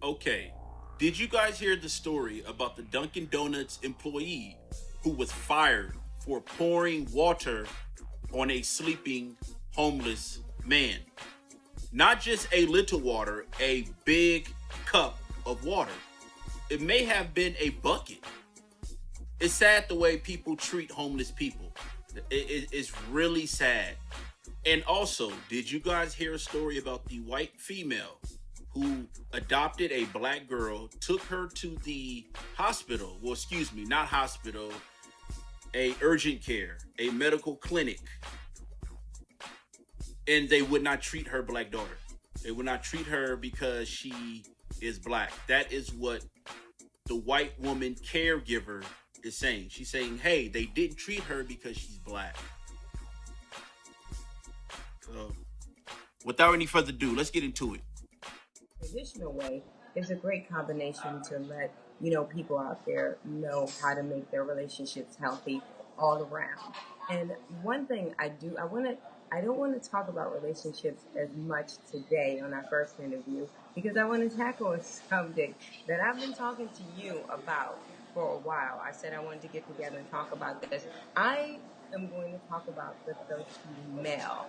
Okay, did you guys hear the story about the Dunkin' Donuts employee who was fired for pouring water on a sleeping homeless man? Not just a little water, a big cup of water. It may have been a bucket. It's sad the way people treat homeless people. It's really sad. And also, did you guys hear a story about the white female who adopted a black girl, took her to the hospital? Well, excuse me, not hospital, a urgent care, a medical clinic, and they would not treat her black daughter. They would not treat her because she is black. That is what the white woman caregiver is saying. She's saying, hey, they didn't treat her because she's black. So, without any further ado, let's get into it. Traditional way is a great combination to let people out there know how to make their relationships healthy all around. And one thing I don't want to talk about relationships as much today on our first interview because I want to tackle a subject that I've been talking to you about for a while. I said I wanted to get together and talk about this. I am going to talk about the thirsty male.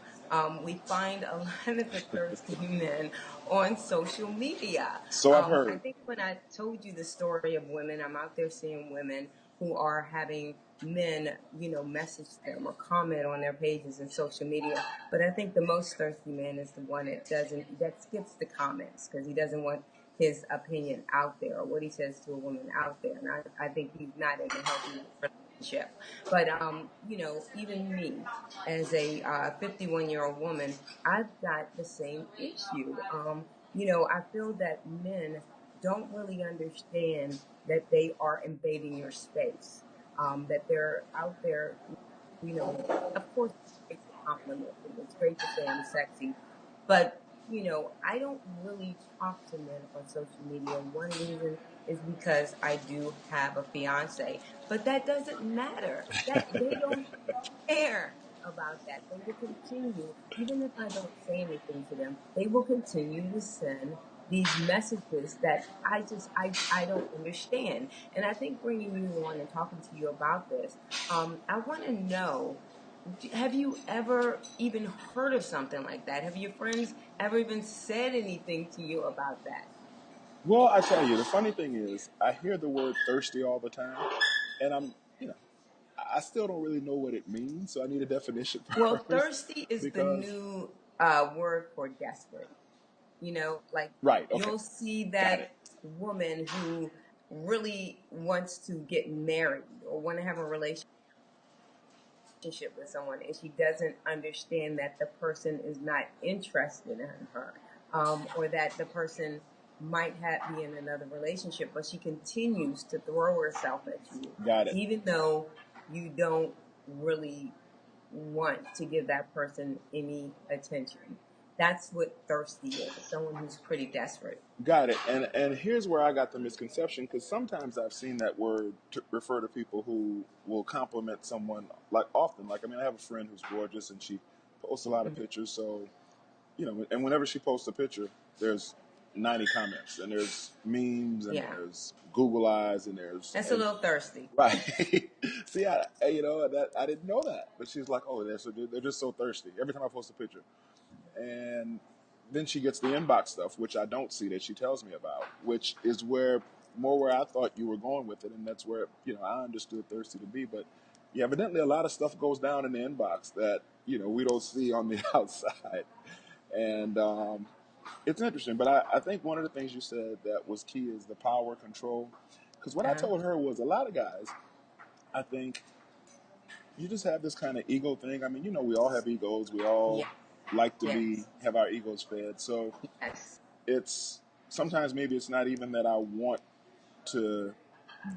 We find a lot of the thirsty men on social media. So I've I heard. think when I told you the story of women, I'm out there seeing women who are having men, message them or comment on their pages and social media. But I think the most thirsty man is the one that skips the comments because he doesn't want his opinion out there or what he says to a woman out there. And I think he's not in a healthy relationship. But, even me as a 51-year-old woman, I've got the same issue. I feel that men don't really understand that they are invading your space, that they're out there, of course, it's great to compliment them. It's great to say I'm sexy. But, I don't really talk to men on social media. One reason is because I do have a fiance. But that doesn't matter. That they don't care about that. They will continue, even if I don't say anything to them, they will continue to send these messages that I don't understand. And I think bringing you on and talking to you about this, I want to know, have you ever even heard of something like that? Have your friends ever even said anything to you about that? Well, I tell you, the funny thing is, I hear the word thirsty all the time, and I still don't really know what it means, so I need a definition Well, first thirsty is the because, new word for desperate. Like right, okay, you'll see got it. that woman who really wants to get married or want to have a relationship with someone and she doesn't understand that the person is not interested in her, or that the person might be in another relationship, but she continues to throw herself at you, Got it. even though you don't really want to give that person any attention. That's what thirsty is. Someone who's pretty desperate. Got it. And here's where I got the misconception because sometimes I've seen that word to refer to people who will compliment someone like often. Like, I mean, I have a friend who's gorgeous and she posts a lot of Mhm. pictures. So, and whenever she posts a picture, there's 90 comments and there's memes and Yeah, there's Google eyes and that's a little thirsty. right. See, that I didn't know that, but she's like, oh, they're just so thirsty every time I post a picture. And then she gets the inbox stuff, which I don't see that she tells me about, which is where I thought you were going with it, and that's where I understood thirsty to be. But yeah, evidently a lot of stuff goes down in the inbox that we don't see on the outside, and it's interesting. But I think one of the things you said that was key is the power control, because what I Uh-huh. told her was a lot of guys, I think you just have this kind of ego thing. I mean, we all have egos. We all Yeah. like to Yes. have our egos fed. So Yes. it's sometimes maybe it's not even that I want to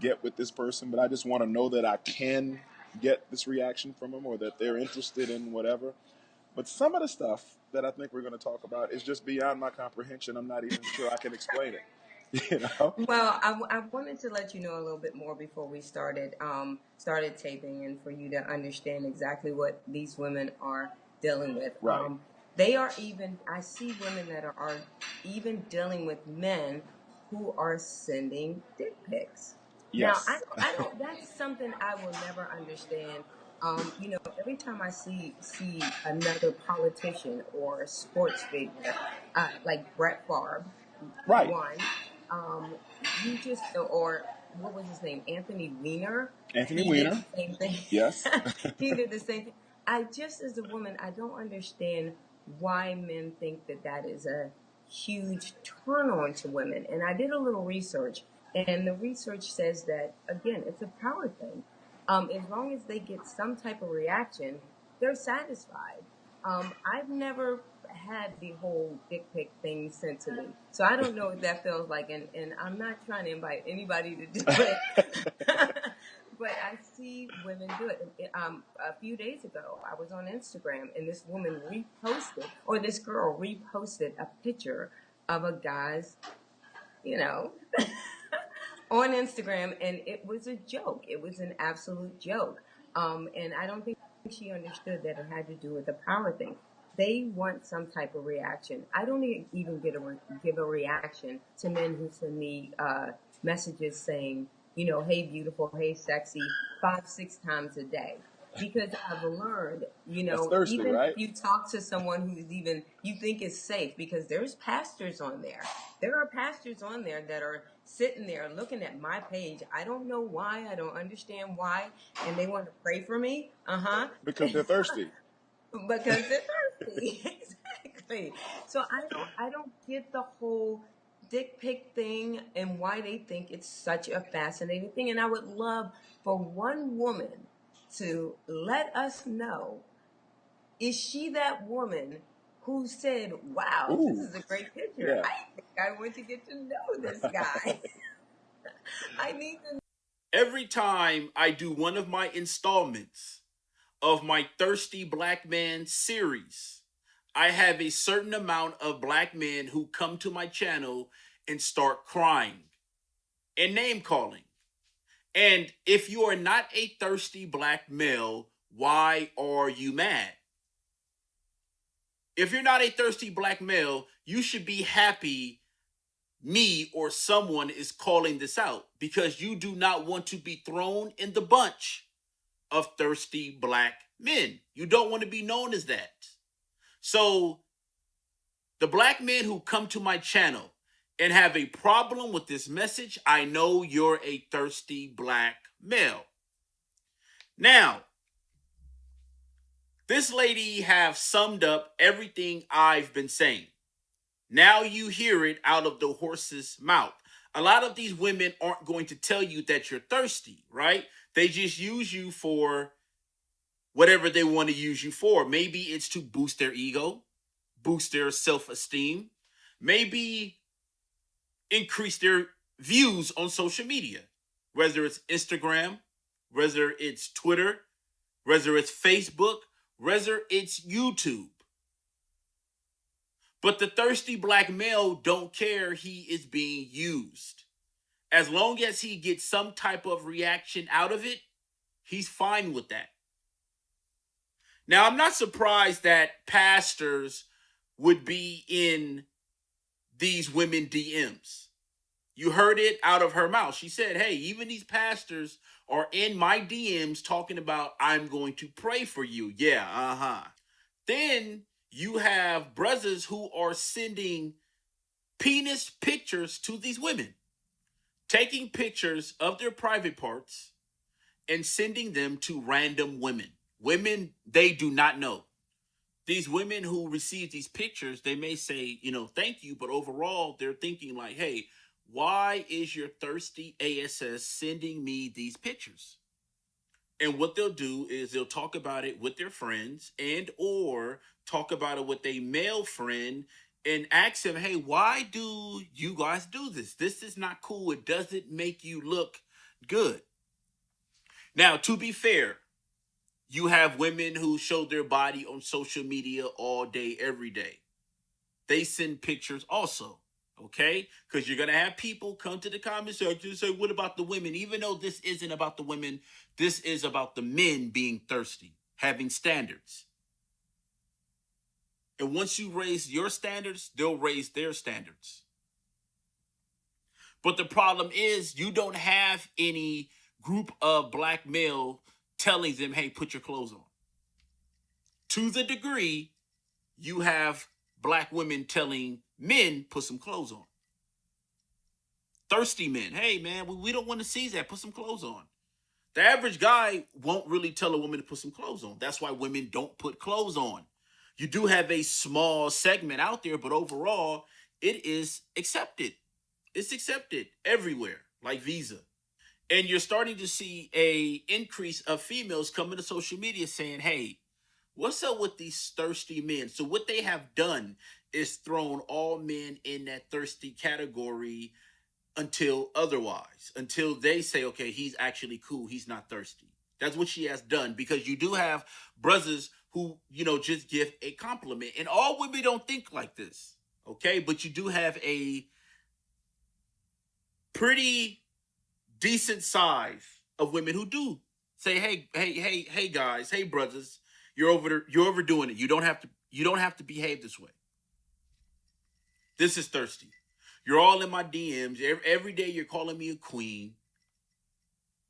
get with this person, but I just want to know that I can get this reaction from them or that they're interested in whatever. But some of the stuff that I think we're going to talk about is just beyond my comprehension. I'm not even sure I can explain it. You know? Well, I wanted to let you know a little bit more before we started taping, and for you to understand exactly what these women are dealing with. Right. They are even. I see women that are even dealing with men who are sending dick pics. Now, Yes. I don't. That's something I will never understand. Every time I see another politician or a sports figure, like Brett Favre, Right. one, you just or what was his name, Anthony Weiner. Anthony He did Weiner. the same thing. Yes. He did the same thing. I just, as a woman, I don't understand why men think that that is a huge turn on to women. And I did a little research, and the research says that, again, it's a power thing. As long as they get some type of reaction, they're satisfied. I've never had the whole dick pic thing sent to me, so I don't know what that feels like. And I'm not trying to invite anybody to do it. But I see women do it. A few days ago, I was on Instagram, and this woman reposted, or this girl reposted a picture of a guy's, you know, on Instagram, and it was a joke. It was an absolute joke. And I don't think she understood that it had to do with the power thing. They want some type of reaction. I don't even give a reaction to men who send me messages saying, hey, beautiful, hey, sexy, 5, 6 times a day. Because I've learned, That's thirsty, even if right? you talk to someone who's even, you think is safe, because there's pastors on there. There are pastors on there that are sitting there looking at my page. I don't know why. I don't understand why. And they want to pray for me. Because they're thirsty. Because they're thirsty. Exactly. So I don't get the whole dick pic thing and why they think it's such a fascinating thing. And I would love for one woman to let us know, is she that woman who said, wow, this Ooh. is a great picture. Yeah. I think I want to get to know this guy. I need to. Every time I do one of my installments of my Thirsty Black Man series, I have a certain amount of black men who come to my channel and start crying and name calling. And if you are not a thirsty black male, why are you mad? If you're not a thirsty black male, you should be happy me or someone is calling this out, because you do not want to be thrown in the bunch of thirsty black men. You don't want to be known as that. So the black men who come to my channel and have a problem with this message, I know you're a thirsty black male. Now, this lady have summed up everything I've been saying. Now you hear it out of the horse's mouth. A lot of these women aren't going to tell you that you're thirsty, right? They just use you for whatever they want to use you for. Maybe it's to boost their ego, boost their self-esteem, maybe increase their views on social media, whether it's Instagram, whether it's Twitter, whether it's Facebook, whether it's YouTube. But the thirsty black male don't care he is being used. As long as he gets some type of reaction out of it, he's fine with that. Now, I'm not surprised that pastors would be in these women DMs. You heard it out of her mouth. She said, hey, even these pastors are in my DMs talking about, I'm going to pray for you. Yeah, Then you have brothers who are sending penis pictures to these women, taking pictures of their private parts and sending them to random women. Women they do not know. These women who receive these pictures, they may say, thank you, but overall they're thinking like, hey, why is your thirsty ASS sending me these pictures? And what they'll do is they'll talk about it with their friends and or talk about it with a male friend and ask him, hey, why do you guys do this? This is not cool. It doesn't make you look good. Now, to be fair, you have women who show their body on social media all day, every day. They send pictures also, okay? Because you're going to have people come to the comment section and say, what about the women? Even though this isn't about the women, this is about the men being thirsty, having standards. And once you raise your standards, they'll raise their standards. But the problem is you don't have any group of black male telling them, hey, put your clothes on. To the degree you have black women telling men, put some clothes on. Thirsty men, hey man, we don't want to see that, put some clothes on. The average guy won't really tell a woman to put some clothes on. That's why women don't put clothes on. You do have a small segment out there, but overall, it is accepted. It's accepted everywhere, like Visa. And you're starting to see a increase of females coming to social media saying, hey, what's up with these thirsty men? So what they have done is thrown all men in that thirsty category until otherwise, until they say, okay, he's actually cool, he's not thirsty. That's what she has done, because you do have brothers who, just give a compliment. And all women don't think like this, okay? But you do have a pretty decent size of women who do say, hey guys, hey brothers, you're overdoing it. You don't have to behave this way. This is thirsty. You're all in my DMs. Every day you're calling me a queen.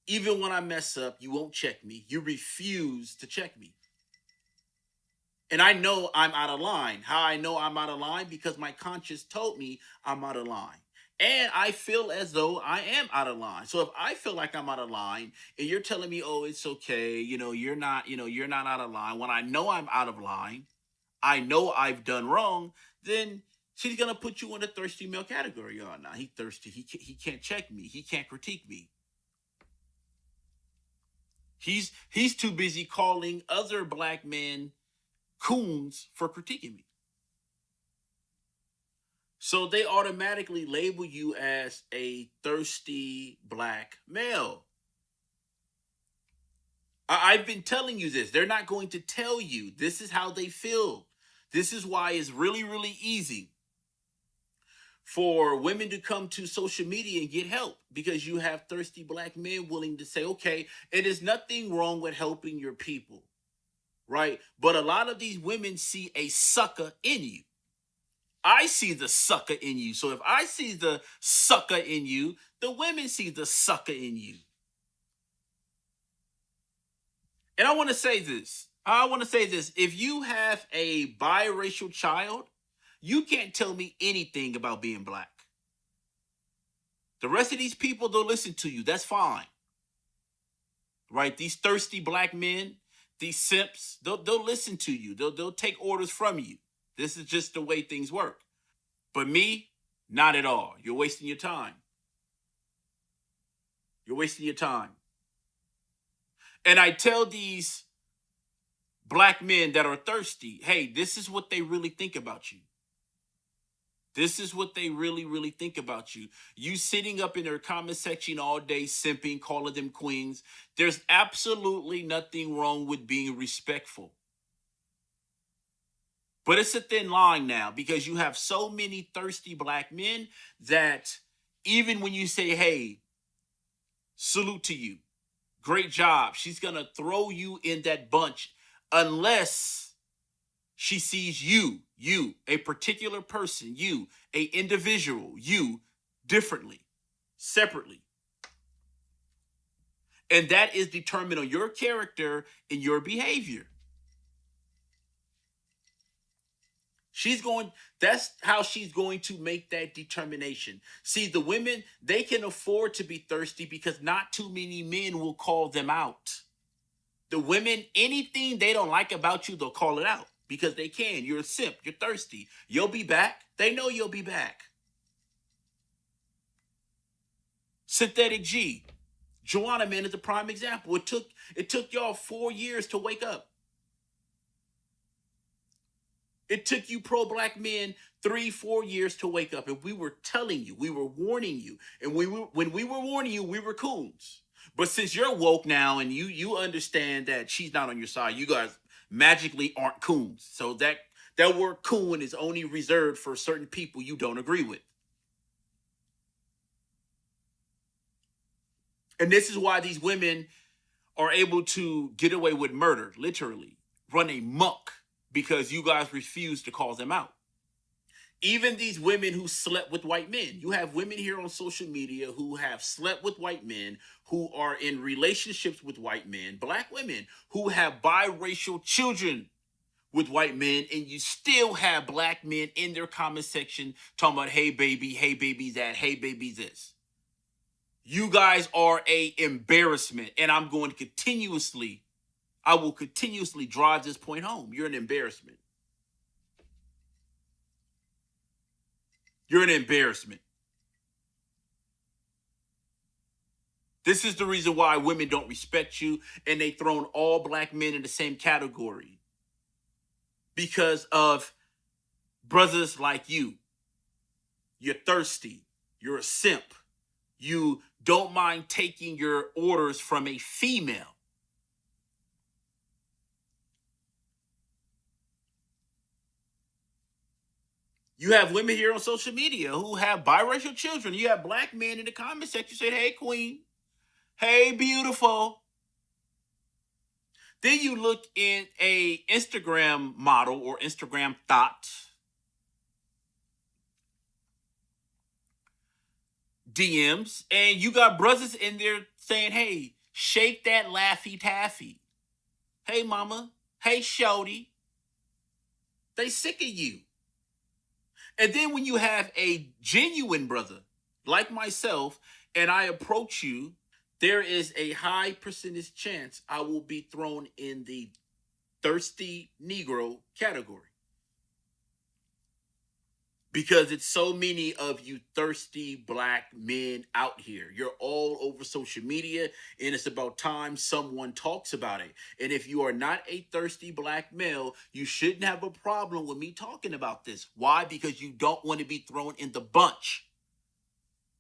Even when I mess up, you won't check me. You refuse to check me. And I know I'm out of line. How I know I'm out of line? Because my conscience told me I'm out of line. And I feel as though I am out of line. So if I feel like I'm out of line and you're telling me, oh, it's okay, you're not out of line. When I know I'm out of line, I know I've done wrong, then she's going to put you in the thirsty male category. Oh, no, he's thirsty. He can't check me. He can't critique me. He's too busy calling other black men coons for critiquing me. So they automatically label you as a thirsty black male. I've been telling you this. They're not going to tell you. This is how they feel. This is why it's really, really easy for women to come to social media and get help, because you have thirsty black men willing to say, okay, it is nothing wrong with helping your people, right? But a lot of these women see a sucker in you. I see the sucker in you. So if I see the sucker in you, the women see the sucker in you. And I want to say this. If you have a biracial child, you can't tell me anything about being black. The rest of these people, they'll listen to you. That's fine. Right? These thirsty black men, these simps, they'll listen to you. They'll take orders from you. This is just the way things work. But me, not at all. You're wasting your time. You're wasting your time. And I tell these black men that are thirsty, hey, this is what they really think about you. This is what they really, really think about you. You sitting up in their comment section all day, simping, calling them queens. There's absolutely nothing wrong with being respectful. But it's a thin line now, because you have so many thirsty black men that even when you say, hey, salute to you, great job, she's going to throw you in that bunch unless she sees you, a particular person, a individual, differently, separately. And that is determined on your character and your behavior. That's how she's going to make that determination. See, the women, they can afford to be thirsty because not too many men will call them out. The women, anything they don't like about you, they'll call it out because they can. You're a simp. You're thirsty. You'll be back. They know you'll be back. Synthetic G. Joanna, man, is a prime example. It took y'all 4 years to wake up. It took you pro-black men 3-4 years to wake up. And we were telling you, we were warning you. And when we were warning you, we were coons. But since you're woke now and you understand that she's not on your side, you guys magically aren't coons. So that word coon is only reserved for certain people you don't agree with. And this is why these women are able to get away with murder, literally, run amok, because you guys refuse to call them out. Even these women who slept with white men. You have women here on social media who have slept with white men, who are in relationships with white men, black women who have biracial children with white men, and you still have black men in their comment section talking about, hey baby that, hey baby this. You guys are a embarrassment, and I will continuously drive this point home. You're an embarrassment. You're an embarrassment. This is the reason why women don't respect you, and they thrown all black men in the same category. Because of brothers like you. You're thirsty. You're a simp. You don't mind taking your orders from a female. You have women here on social media who have biracial children. You have black men in the comment section saying, hey, queen. Hey, beautiful. Then you look in a Instagram model or Instagram thought DMs, and you got brothers in there saying, hey, shake that laffy taffy. Hey, mama. Hey, shorty. They sick of you. And then when you have a genuine brother like myself and I approach you, there is a high percentage chance I will be thrown in the thirsty Negro category. Because it's so many of you thirsty black men out here. You're all over social media, and it's about time someone talks about it. And if you are not a thirsty black male, you shouldn't have a problem with me talking about this. Why? Because you don't want to be thrown in the bunch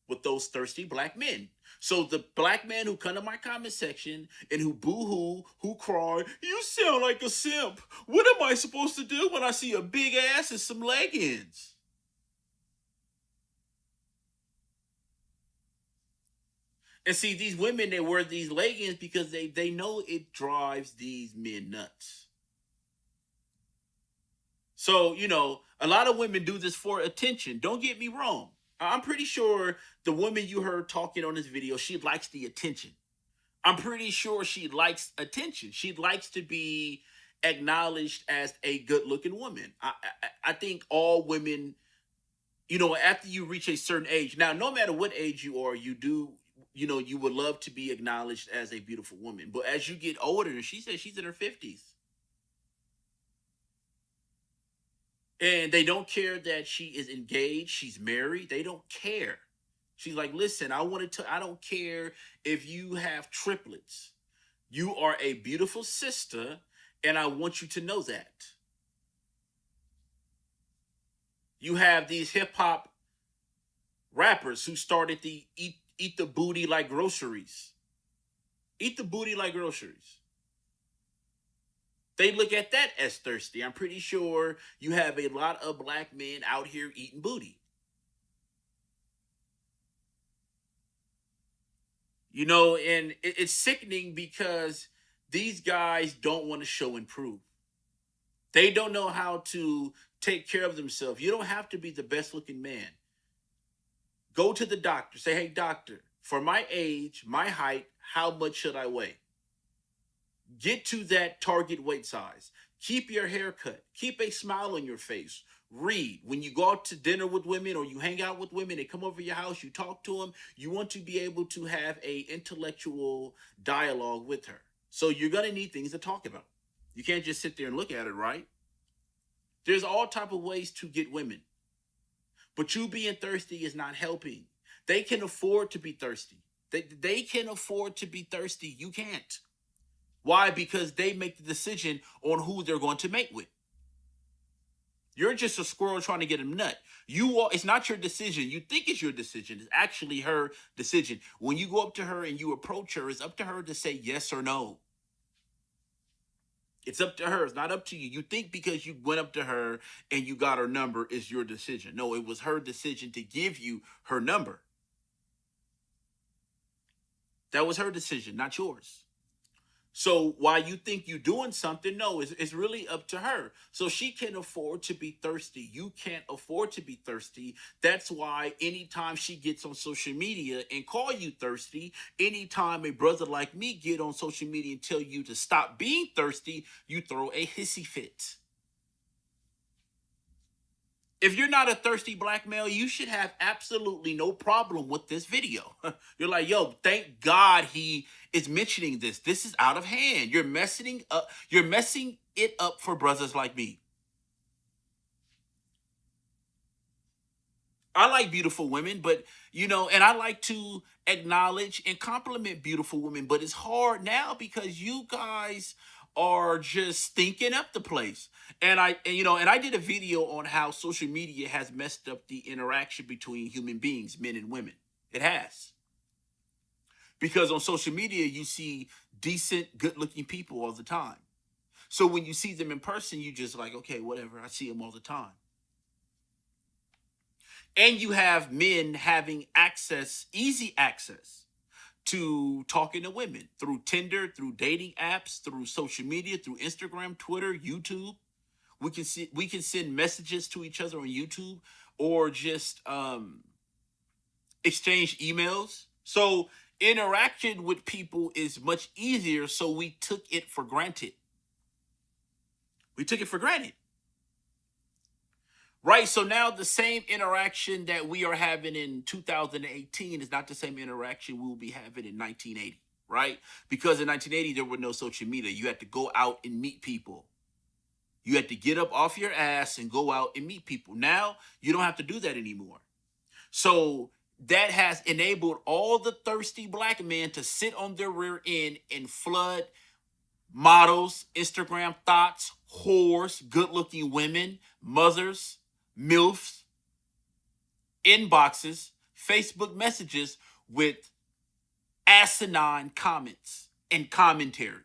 with those thirsty black men. So the black men who come to my comment section and who boo-hoo, who cry, you sound like a simp. What am I supposed to do when I see a big ass and some leggings? And see, these women, they wear these leggings because they know it drives these men nuts. So, a lot of women do this for attention. Don't get me wrong. I'm pretty sure the woman you heard talking on this video, she likes the attention. I'm pretty sure she likes attention. She likes to be acknowledged as a good-looking woman. I think all women, after you reach a certain age, now, no matter what age you are, you would love to be acknowledged as a beautiful woman. But as you get older, and she says she's in her 50s, and they don't care that she is engaged, she's married, they don't care. She's like, listen, I don't care if you have triplets. You are a beautiful sister, and I want you to know that. You have these hip hop rappers who started the eat the booty like groceries. Eat the booty like groceries. They look at that as thirsty. I'm pretty sure you have a lot of black men out here eating booty. And it's sickening because these guys don't want to show and prove. They don't know how to take care of themselves. You don't have to be the best looking man. Go to the doctor. Say, hey, doctor, for my age, my height, how much should I weigh? Get to that target weight size. Keep your hair cut. Keep a smile on your face. Read. When you go out to dinner with women or you hang out with women, they come over your house, you talk to them, you want to be able to have a intellectual dialogue with her. So you're going to need things to talk about. You can't just sit there and look at it, right? There's all type of ways to get women. But you being thirsty is not helping. They can afford to be thirsty. They can afford to be thirsty. You can't. Why? Because they make the decision on who they're going to mate with. You're just a squirrel trying to get a nut. It's not your decision. You think it's your decision. It's actually her decision. When you go up to her and you approach her, it's up to her to say yes or no. It's up to her. It's not up to you. You think because you went up to her and you got her number is your decision. No, it was her decision to give you her number. That was her decision, not yours. So while you think you're doing something, no, it's really up to her. So she can afford to be thirsty. You can't afford to be thirsty. That's why anytime she gets on social media and call you thirsty, anytime a brother like me get on social media and tell you to stop being thirsty, you throw a hissy fit. If you're not a thirsty black male, you should have absolutely no problem with this video. You're like, yo, thank God he is mentioning this. This is out of hand. You're messing up. You're messing it up for brothers like me. I like beautiful women, but and I like to acknowledge and compliment beautiful women, but it's hard now because you guys are just stinking up the place. And I did a video on how social media has messed up the interaction between human beings, men and women. It has. Because on social media you see decent, good-looking people all the time. So when you see them in person, you just like, okay, whatever, I see them all the time. And you have men having access, easy access to talking to women through Tinder, through dating apps, through social media, through Instagram, Twitter, YouTube. We can send messages to each other on YouTube or just exchange emails. So interaction with people is much easier. So we took it for granted. We took it for granted. Right, so now the same interaction that we are having in 2018 is not the same interaction we will be having in 1980, right? Because in 1980, there were no social media. You had to go out and meet people. You had to get up off your ass and go out and meet people. Now, you don't have to do that anymore. So that has enabled all the thirsty black men to sit on their rear end and flood models, Instagram thoughts, whores, good-looking women, mothers, MILFs, inboxes, Facebook messages with asinine comments and commentary.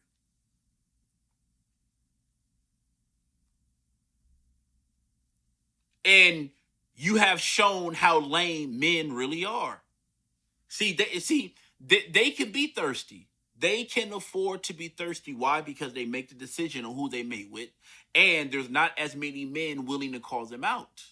And you have shown how lame men really are. They can be thirsty. They can afford to be thirsty. Why? Because they make the decision on who they mate with. And there's not as many men willing to call them out.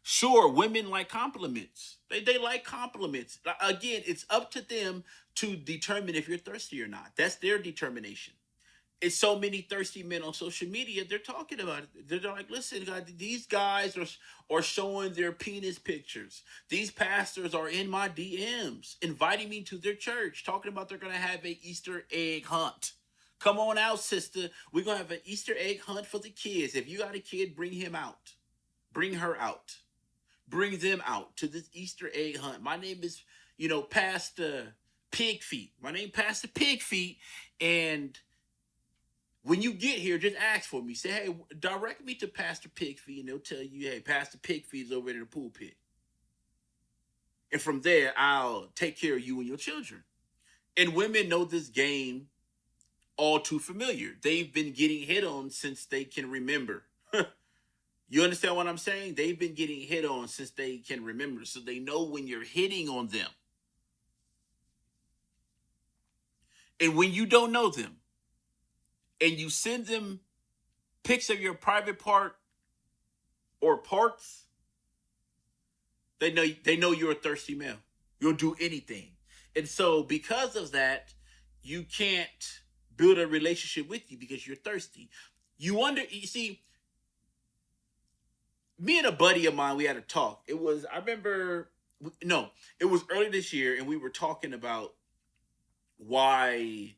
Sure, women like compliments. They like compliments. Again, it's up to them to determine if you're thirsty or not. That's their determination. It's so many thirsty men on social media. They're talking about it. They're like, listen, guys, these guys are showing their penis pictures. These pastors are in my DMs, inviting me to their church, talking about they're going to have an Easter egg hunt. Come on out, sister. We're going to have an Easter egg hunt for the kids. If you got a kid, bring him out. Bring her out. Bring them out to this Easter egg hunt. My name is, Pastor Pig Feet. My name is Pastor Pig Feet. And when you get here, just ask for me. Say, hey, direct me to Pastor Pigfeet, and they'll tell you, hey, Pastor Pigfeet's over in the pulpit. And from there, I'll take care of you and your children. And women know this game all too familiar. They've been getting hit on since they can remember. You understand what I'm saying? They've been getting hit on since they can remember. So they know when you're hitting on them. And when you don't know them, and you send them pics of your private part or parts, they know you're a thirsty male. You'll do anything. And so because of that, you can't build a relationship with you because you're thirsty. You see, me and a buddy of mine, we had a talk. It was early this year, and we were talking about why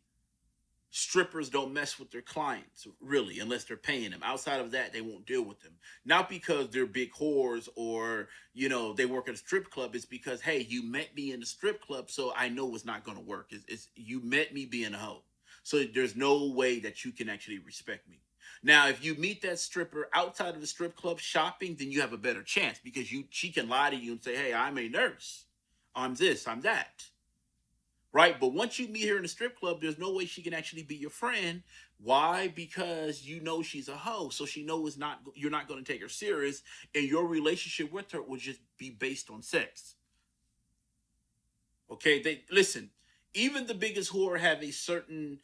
strippers don't mess with their clients, really, unless they're paying them. Outside of that, they won't deal with them. Not because they're big whores or, they work at a strip club. It's because, hey, you met me in the strip club, so I know it's not going to work. It's you met me being a hoe. So there's no way that you can actually respect me. Now, if you meet that stripper outside of the strip club shopping, then you have a better chance because she can lie to you and say, hey, I'm a nurse. I'm this, I'm that. Right? But once you meet her in a strip club, there's no way she can actually be your friend. Why? Because she's a hoe. So she knows you're not going to take her serious. And your relationship with her will just be based on sex. Okay? Listen, even the biggest whore have a certain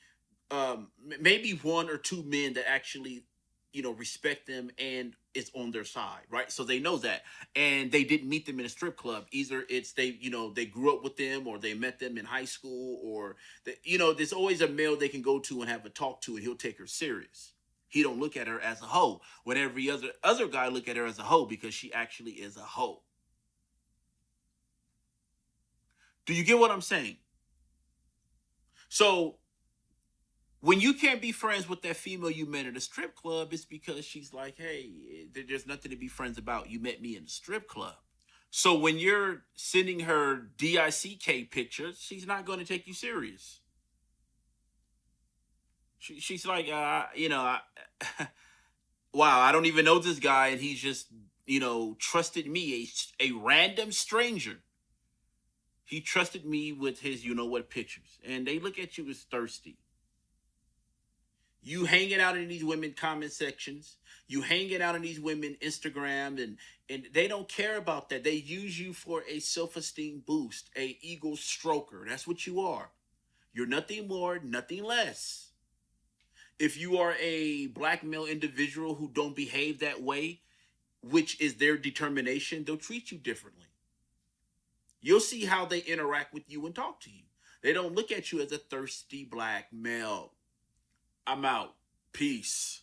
maybe one or two men that actually, respect them and is on their side, right? So they know that, and they didn't meet them in a strip club. Either it's they grew up with them, or they met them in high school, or there's always a male they can go to and have a talk to, and he'll take her serious. He don't look at her as a hoe when every other guy look at her as a hoe because she actually is a hoe. Do you get what I'm saying? So when you can't be friends with that female you met at a strip club, it's because she's like, hey, there's nothing to be friends about. You met me in the strip club. So when you're sending her DICK pictures, she's not going to take you serious. She's like, wow, I don't even know this guy, and he's just, trusted me, a random stranger. He trusted me with his, what pictures, and they look at you as thirsty. You hanging out in these women comment sections, you hanging out in these women Instagram, and they don't care about that. They use you for a self-esteem boost, a ego stroker. That's what you are. You're nothing more, nothing less. If you are a black male individual who don't behave that way, which is their determination, they'll treat you differently. You'll see how they interact with you and talk to you. They don't look at you as a thirsty black male. I'm out. Peace.